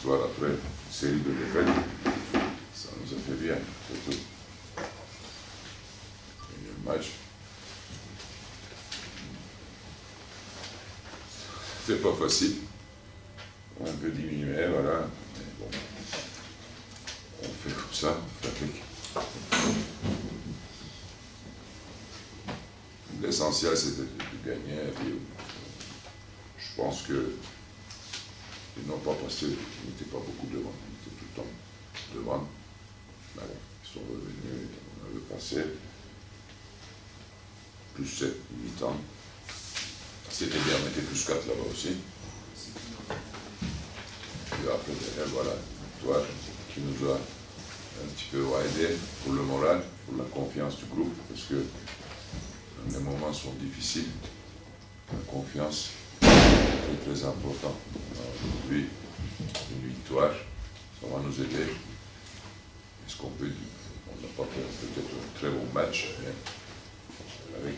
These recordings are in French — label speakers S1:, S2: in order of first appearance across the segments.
S1: victoire après une série de défaites, ça nous a fait bien, c'est tout. Et le match, c'est pas facile. On peut diminuer, voilà. Mais bon, on fait comme ça, on fait avec. L'essentiel, c'était de gagner. Et puis, je pense que ils n'ont pas passé, ils n'étaient pas beaucoup devant, ils étaient tout le temps devant. Mais bon, ils sont revenus, on avait passé plus 7, 8 ans. C'était bien, on était plus 4 là-bas aussi. Et après, derrière, voilà, toi qui nous a un petit peu aidé pour le moral, pour la confiance du groupe, parce que les moments sont difficiles. La confiance est très important. Aujourd'hui, une victoire, ça va nous aider. Est-ce qu'on peut dire, on n'a pas fait peut-être un très bon match, mais avec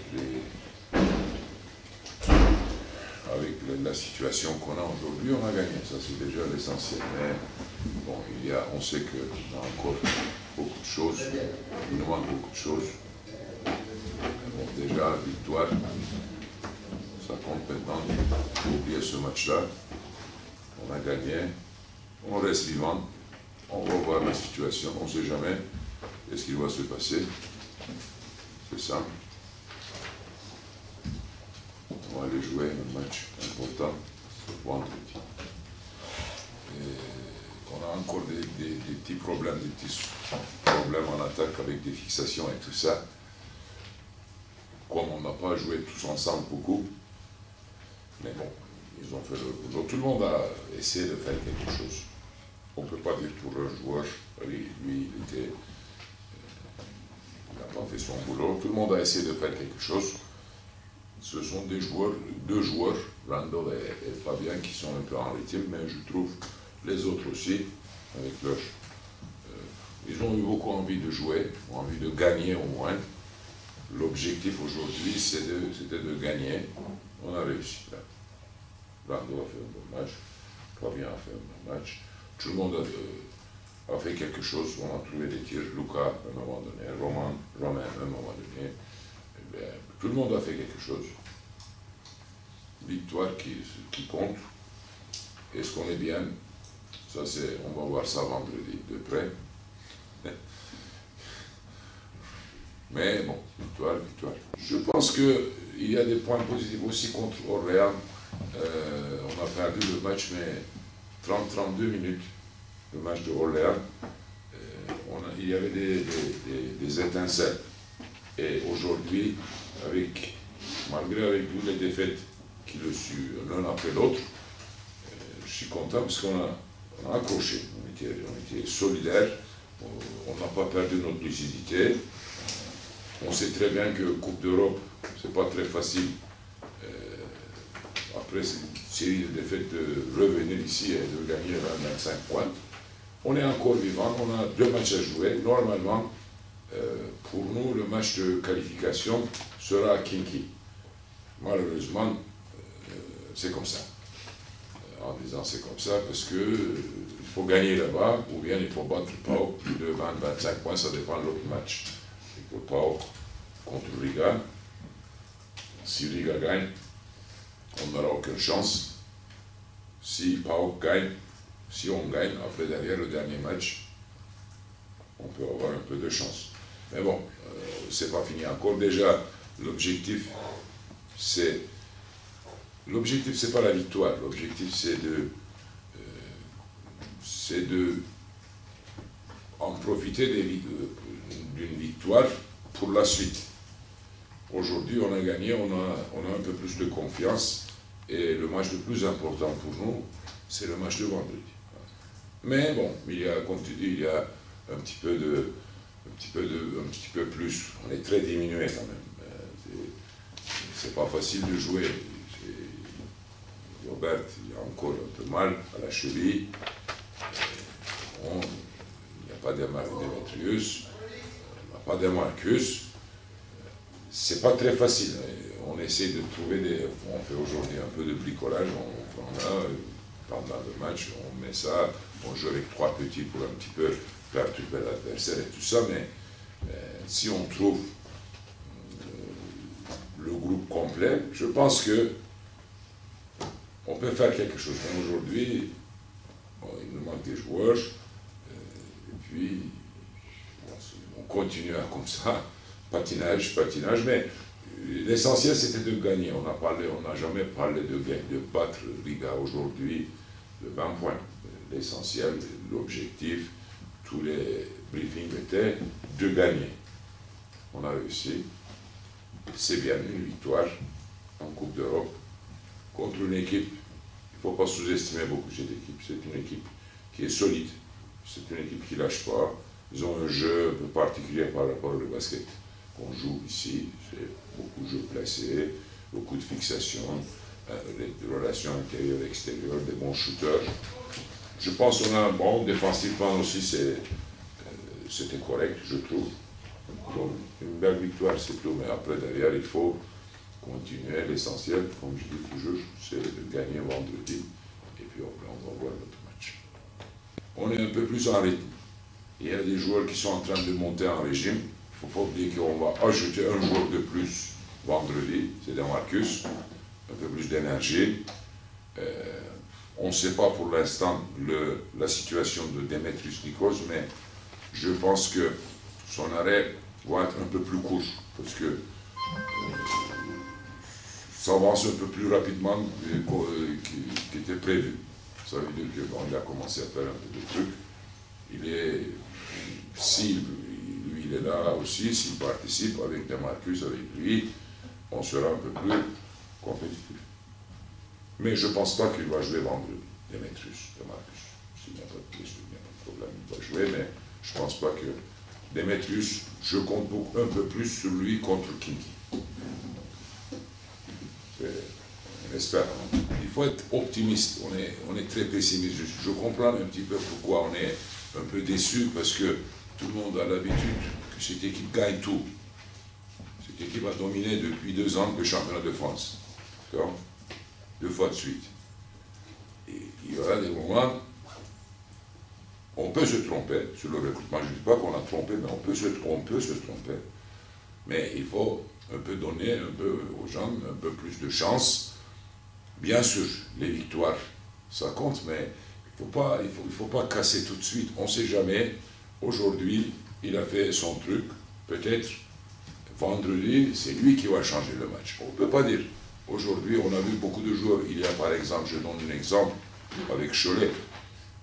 S1: la situation qu'on a aujourd'hui, on a gagné. Ça, c'est déjà l'essentiel. Mais bon, on sait qu'on a encore beaucoup de choses. Il nous manque beaucoup de choses. Bon, déjà, la victoire, ça compte maintenant. Il faut oublier ce match-là. On a gagné. On reste vivant. On va voir la situation. On ne sait jamais ce qui va se passer. C'est ça. On va aller jouer un match important vendredi. Et on a encore des petits problèmes, des petits problèmes en attaque avec des fixations et tout ça. Comme on n'a pas joué tous ensemble beaucoup, mais bon, ils ont fait le boulot. Tout le monde a essayé de faire quelque chose. On ne peut pas dire pour un joueur, lui il n'a pas fait son boulot. Tout le monde a essayé de faire quelque chose. Ce sont deux joueurs, Randall et Fabien, qui sont un peu en rythme, mais je trouve les autres aussi, avec leur... ils ont eu beaucoup envie de jouer, envie de gagner au moins. L'objectif aujourd'hui, c'était de gagner. On a réussi là. Randall a fait un bon match, Fabien a fait un bon match. Tout le monde a fait quelque chose. On a trouvé des tirs. Luca, à un moment donné, Romain, à un moment donné. Bien, tout le monde a fait quelque chose. Victoire qui compte. Est-ce qu'on est bien? Ça, on va voir ça vendredi de près. Mais bon, victoire. Je pense qu'il y a des points positifs aussi contre Orléans. On a perdu le match, mais 30-32 minutes, le match de Orléans. Il y avait des étincelles. Et aujourd'hui, malgré toutes les défaites qui le suivent l'un après l'autre, je suis content parce qu'on a accroché, on était solidaires, on n'a pas perdu notre lucidité. On sait très bien que Coupe d'Europe, c'est pas très facile, après cette série de défaites, de revenir ici et de gagner 25 points. On est encore vivant, on a 2 matchs à jouer. Normalement, pour nous, le match de qualification sera à Kinky. Malheureusement, c'est comme ça. En disant c'est comme ça, parce qu'il faut gagner là-bas, ou bien il faut battre Pau de 20-25 points, ça dépend de l'autre match. Et pour Pau contre Riga, si Riga gagne, on n'aura aucune chance. Si Pau gagne, si on gagne, après derrière le dernier match, on peut avoir un peu de chance. Mais bon, c'est pas fini encore. Déjà, l'objectif, c'est pas la victoire. L'objectif, c'est de en profiter d'une victoire pour la suite. Aujourd'hui, on a gagné, on a un peu plus de confiance. Et le match le plus important pour nous, c'est le match de vendredi. Mais bon, comme tu dis, il y a un petit peu plus. On est très diminué quand même. C'est pas facile de jouer. Robert, il a encore un peu mal à la cheville. Il n'y a pas de Demetrius, il n'y a pas de Marcus. C'est pas très facile. On essaie de trouver on fait aujourd'hui un peu de bricolage. On a pendant le match, on met ça, on joue avec 3 petits pour un petit peu perturber l'adversaire et tout ça, mais si on trouve le groupe complet, je pense que on peut faire quelque chose. Aujourd'hui, bon, il nous manque des joueurs, et puis on continue comme ça, patinage, mais l'essentiel c'était de gagner. On n'a jamais parlé de battre Riga aujourd'hui de 20 points. L'essentiel, l'objectif, tous les briefings étaient de gagner. On a réussi. C'est bien une victoire en Coupe d'Europe contre une équipe. Il ne faut pas sous-estimer beaucoup cette équipe. C'est une équipe qui est solide. C'est une équipe qui ne lâche pas. Ils ont un jeu un peu particulier par rapport au basket qu'on joue ici. C'est beaucoup de jeux placés, beaucoup de fixations, des relations intérieures-extérieures, des bons shooters. Je pense qu'on a un bon défensivement aussi, c'était correct, je trouve. Donc, une belle victoire, c'est tout, mais après, derrière, il faut continuer. L'essentiel, comme je dis toujours, c'est de gagner vendredi, et puis on va voir notre match. On est un peu plus en rythme. Il y a des joueurs qui sont en train de monter en régime. Il ne faut pas oublier qu'on va ajouter un joueur de plus vendredi, c'est Demarcus, un peu plus d'énergie. On ne sait pas pour l'instant la situation de Demetrius Nikos, mais je pense que son arrêt va être un peu plus court, parce que ça avance un peu plus rapidement qu'était prévu. Ça veut dire qu'il a commencé à faire un peu de trucs. Si lui il est là aussi, s'il participe avec Demarcus, avec lui, on sera un peu plus compétitif. Mais je ne pense pas qu'il va jouer vendredi, Demetrius. S'il n'y a pas de question, il n'y a pas de problème, il va jouer, mais je ne pense pas que Demetrius, je compte un peu plus sur lui contre Kinky. On espère. Il faut être optimiste, on est très pessimiste. Je comprends un petit peu pourquoi on est un peu déçu, parce que tout le monde a l'habitude que cette équipe gagne tout. Cette équipe a dominé depuis 2 ans le championnat de France. D'accord ? 2 fois de suite. Et il y aura des moments, on peut se tromper sur le recrutement. Je ne dis pas qu'on a trompé, mais on peut se tromper. Mais il faut un peu donner un peu aux gens un peu plus de chance. Bien sûr, les victoires, ça compte, mais il ne faut pas casser tout de suite. On ne sait jamais. Aujourd'hui, il a fait son truc. Peut-être vendredi, c'est lui qui va changer le match. On ne peut pas dire. Aujourd'hui, on a vu beaucoup de joueurs. Il y a par exemple, je donne un exemple avec Cholet,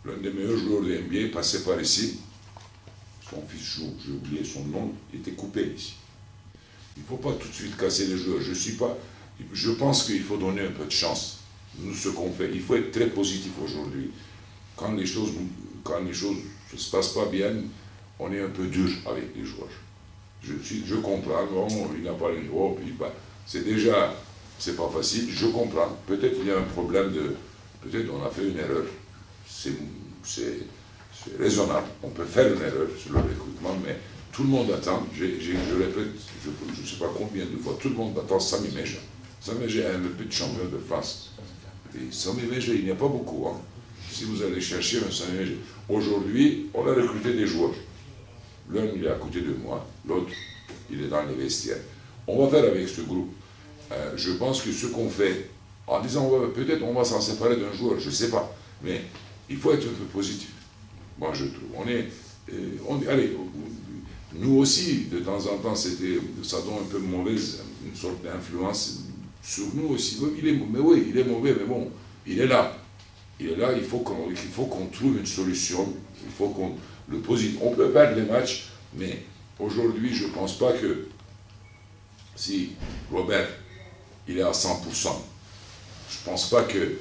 S1: l'un des meilleurs joueurs de NBA passait par ici. Son fils joue, j'ai oublié son nom, il était coupé ici. Il ne faut pas tout de suite casser les joueurs. Je pense qu'il faut donner un peu de chance. Nous, ce qu'on fait, il faut être très positif aujourd'hui. Quand les choses ne se passent pas bien, on est un peu dur avec les joueurs. Je comprends, bon, il n'a pas le niveau, c'est pas facile, je comprends. Peut-être il y a un problème peut-être on a fait une erreur. C'est raisonnable, on peut faire une erreur sur le recrutement, mais tout le monde attend, je répète, je ne sais pas combien de fois, tout le monde attend Sami Meja. Sami Meja est un petit champion de France. Et Sami Meja, il n'y a pas beaucoup. Hein. Si vous allez chercher un Sami Meja, aujourd'hui, on a recruté des joueurs. L'un, il est à côté de moi, l'autre, il est dans les vestiaires. On va faire avec ce groupe. Je pense que ce qu'on fait, en disant peut-être on va s'en séparer d'un joueur, je ne sais pas, mais il faut être un peu positif. Moi, je trouve. Allez, nous aussi, de temps en temps, ça donne un peu mauvaise, une sorte d'influence sur nous aussi. Il est mauvais, mais bon, il est là. Il est là, il faut qu'on trouve une solution, il faut qu'on le positif. On peut perdre les matchs, mais aujourd'hui, je ne pense pas que si Robert, il est à 100%, je ne pense pas que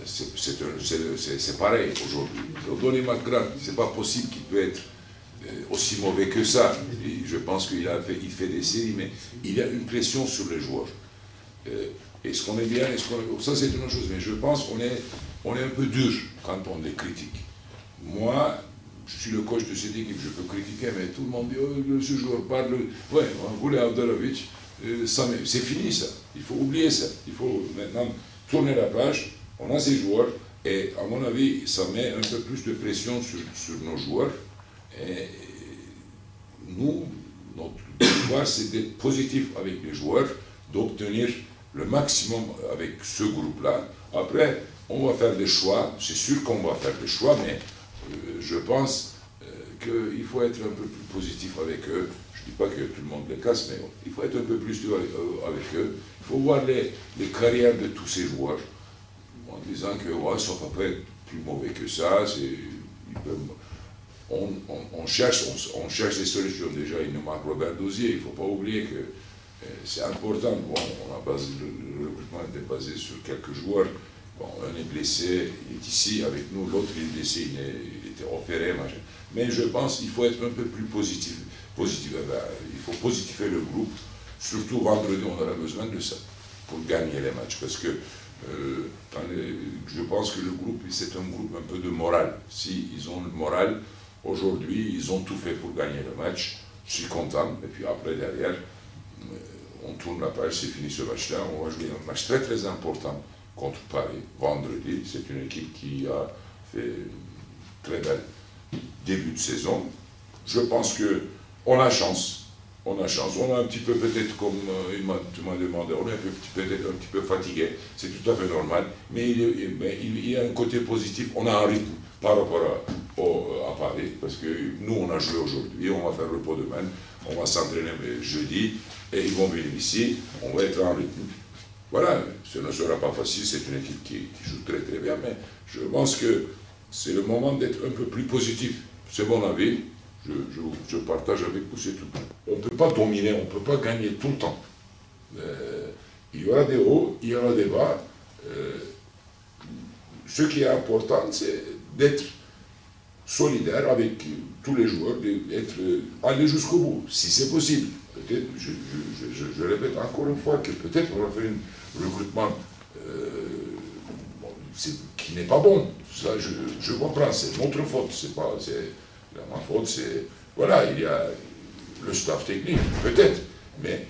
S1: c'est pareil aujourd'hui. Donny McGrath, ce n'est pas possible qu'il peut être aussi mauvais que ça. Et je pense qu'il fait des séries, mais il y a une pression sur les joueurs. Est-ce qu'on est bien, ça c'est une autre chose, mais je pense qu'on est un peu dur quand on les critique. Moi, je suis le coach de cette équipe, je peux critiquer, mais tout le monde dit, oh, ce joueur parle, ouais, on voulait Avdalovic, c'est fini ça, il faut oublier ça, il faut maintenant tourner la page, on a ces joueurs, Et à mon avis, ça met un peu plus de pression sur nos joueurs. Et nous, notre devoir, c'est d'être positif avec les joueurs, d'obtenir le maximum avec ce groupe-là. Après, on va faire des choix, c'est sûr qu'on va faire des choix, mais je pense qu'il faut être un peu plus positif avec eux. Je ne dis pas que tout le monde les casse, mais il faut être un peu plus avec eux. Il faut voir les carrières de tous ces joueurs, en disant que ouais, ça ne va pas être plus mauvais que ça. On cherche des solutions. Déjà, il nous manque Robert Dozier. Il ne faut pas oublier que c'est important. Bon, le recrutement était basé sur quelques joueurs. Bon, un est blessé, il est ici avec nous, l'autre il est blessé, il était opéré, machin. Mais je pense qu'il faut être un peu plus positif. Il faut positiver le groupe. Surtout vendredi, on aura besoin de ça pour gagner les matchs. Parce que je pense que le groupe, c'est un groupe un peu de morale. S'ils ont le moral, aujourd'hui, ils ont tout fait pour gagner le match. Je suis content. Et puis après, derrière, on tourne la page, c'est fini ce match-là. On va jouer un match très très important contre Paris, vendredi. C'est une équipe qui a fait un très bel début de saison. Je pense qu'on a chance. On a chance. On a un petit peu, peut-être, comme tu m'as demandé, on est peut-être un petit peu fatigué. C'est tout à fait normal. Mais il y a un côté positif. On a un rythme par rapport à Paris. Parce que nous, on a joué aujourd'hui. On va faire le repos demain. On va s'entraîner jeudi. Et ils vont venir ici. On va être en rythme. Voilà, ce ne sera pas facile, c'est une équipe qui joue très très bien, mais je pense que c'est le moment d'être un peu plus positif. C'est mon avis, je partage avec vous, c'est tout. On ne peut pas dominer, on ne peut pas gagner tout le temps. Il y aura des hauts, il y aura des bas. Ce qui est important, c'est d'être solidaire avec tous les joueurs, aller jusqu'au bout, si c'est possible. Peut-être, je répète encore une fois, que peut-être on va faire un recrutement qui n'est pas bon. Ça, je comprends, c'est notre faute, c'est ma faute, c'est... Voilà, il y a le staff technique, peut-être, mais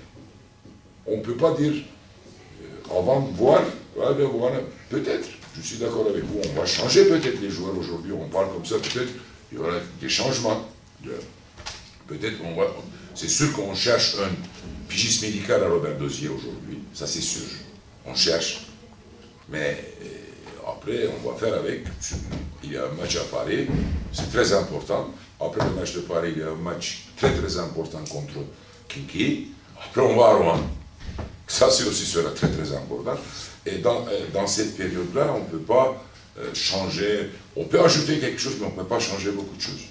S1: on ne peut pas dire, avant de voir, voilà, peut-être, je suis d'accord avec vous, on va changer peut-être les joueurs aujourd'hui, on parle comme ça, peut-être, il y aura des changements. Peut-être on va... C'est sûr qu'on cherche un pigiste médical à Robert Dozier aujourd'hui, ça c'est sûr. On cherche, mais après on va faire avec. Il y a un match à Paris, c'est très important. Après le match de Paris, il y a un match très très important contre Kinki. Après on va à Rouen. Ça c'est aussi sera très très important. Et dans cette période-là, on ne peut pas changer. On peut ajouter quelque chose, mais on ne peut pas changer beaucoup de choses.